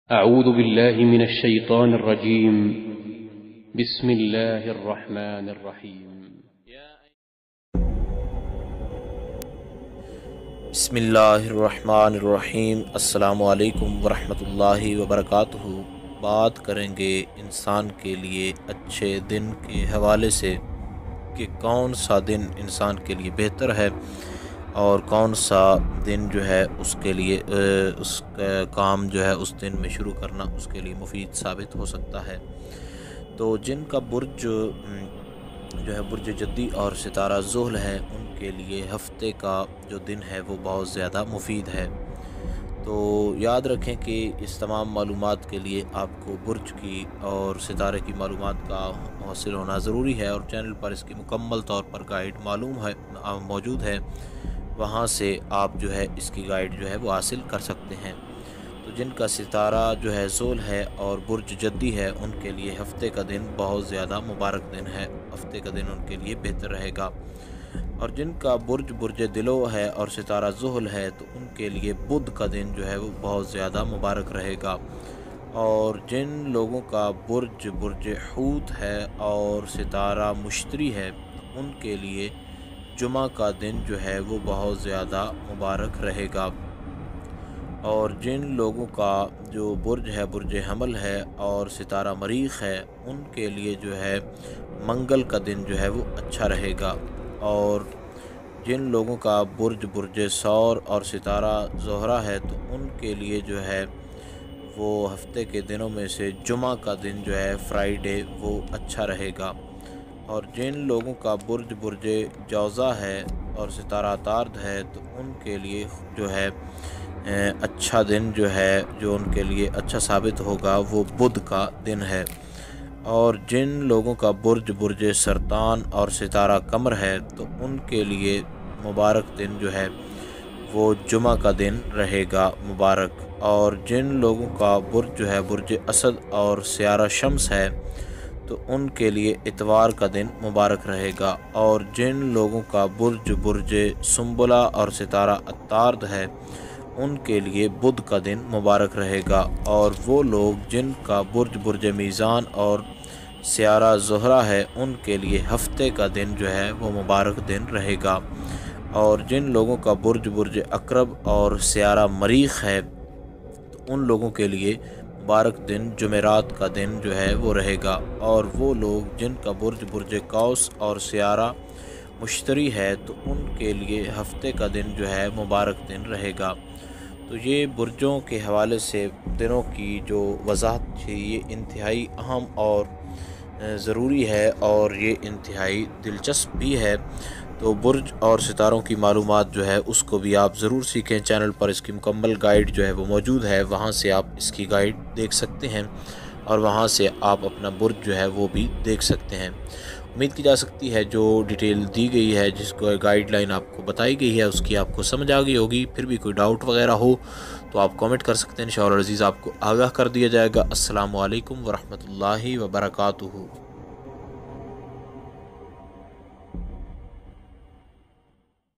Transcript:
أعوذ بالله من الشيطان الرجيم. بسم الله الرحمن الرحيم. بسم اللہ الرحمن الرحیم. السلام علیکم ورحمۃ اللہ وبرکاتہ. بات کریں گے انسان کے لیے اچھے دن کے حوالے سے کہ کون سا دن انسان کے لیے بہتر ہے اور کون سا دن جو ہے اس کے لیے اس کا کام جو ہے اس دن میں شروع کرنا اس کے لیے مفید ثابت ہو سکتا ہے. تو جن کا برج جو ہے برج جدی اور ستارہ ذوال ہے ان کے لیے ہفتے کا جو دن ہے وہ بہت زیادہ مفید ہے. تو یاد رکھیں کہ اس تمام معلومات کے لیے آپ کو برج کی اور ستارے کی معلومات کا حاصل ہونا ضروری ہے، اور چینل پر اس کی مکمل طور پر گائیڈ موجود ہے، وہاں سے آپ جو ہے اس کی گائیڈ جو ہے وہ حاصل کر سکتے ہیں. تو جن کا ستارہ جو ہے ذوال ہے اور برج جدی ہے ان کے لیے ہفتے کا دن بہت زیادہ مبارک دن ہے، ہفتے کا دن ان کے لیے بہتر رہے گا. اور جن کا برج دلو ہے اور ستارہ ذوال ہے تو ان کے لیے بدھ کا دن جو ہے وہ بہت زیادہ مبارک رہے گا. اور جن لوگوں کا برج حوت ہے اور ستارہ مشتری ہے ان کے لیے جمعہ کا دن جو ہے وہ بہت زیادہ مبارک رہے گا. اور جن لوگوں کا جو برج ہے برج حمل ہے اور ستارہ مریخ ہے ان کے لیے جو ہے منگل کا دن جو ہے وہ اچھا رہے گا. اور جن لوگوں کا برج ثور اور ستارہ زہرہ ہے تو ان کے لیے جو ہے وہ ہفتے کے دنوں میں سے جمعہ کا دن جو ہے فرائیڈے وہ اچھا رہے گا. اور جن لوگوں کا برج جوزہ ہے اور ستارہ طارد ہے تو ان کے لیے جو ہے اچھا دن جو ہے جو ان کے لیے اچھا ثابت ہوگا وہ بدھ کا دن ہے. اور جن لوگوں کا برج سرطان اور ستارہ قمر ہے تو ان کے لیے مبارک دن جو ہے وہ جمعہ کا دن رہے گا مبارک. اور جن لوگوں کا برج جو ہے برج اسد اور سیارہ شمس ہے تو ان کے لیے اتوار کا دن مبارک رہے گا. اور جن لوگوں کا برج سنبلہ اور ستارہ عطارد ہے ان کے لیے بدھ کا دن مبارک رہے گا. اور وہ لوگ جن کا برج میزان اور سیارہ زہرہ ہے ان کے لیے ہفتے کا دن جو ہے وہ مبارک دن رہے گا. اور جن لوگوں کا برج عقرب اور سیارہ مریخ ہے تو ان لوگوں کے لیے مبارک دن جمعرات کا دن جو ہے وہ رہے گا. اور وہ لوگ جن کا برج قوس اور سیارہ مشتری ہے تو ان کے لیے ہفتے کا دن جو ہے مبارک دن رہے گا. تو یہ برجوں کے حوالے سے دنوں کی جو وضاحت تھی یہ انتہائی اہم اور ضروری ہے اور یہ انتہائی دلچسپ بھی ہے. تو برج اور ستاروں کی معلومات جو ہے اس کو بھی آپ ضرور سیکھیں. چینل پر اس کی مکمل گائیڈ جو ہے وہ موجود ہے، وہاں سے آپ اس کی گائیڈ دیکھ سکتے ہیں اور وہاں سے آپ اپنا برج جو ہے وہ بھی دیکھ سکتے ہیں. امید کی جا سکتی ہے جو ڈیٹیل دی گئی ہے جس کو گائیڈ لائن آپ کو بتائی گئی ہے اس کی آپ کو سمجھ آ گئی ہوگی. پھر بھی کوئی ڈاؤٹ وغیرہ ہو تو آپ کامنٹ کر سکتے ہیں، انشاءاللہ عزیز آپ کو آگاہ کر دیا جائے گا. السلام علیکم ورحمۃ اللہ وبرکاتہ.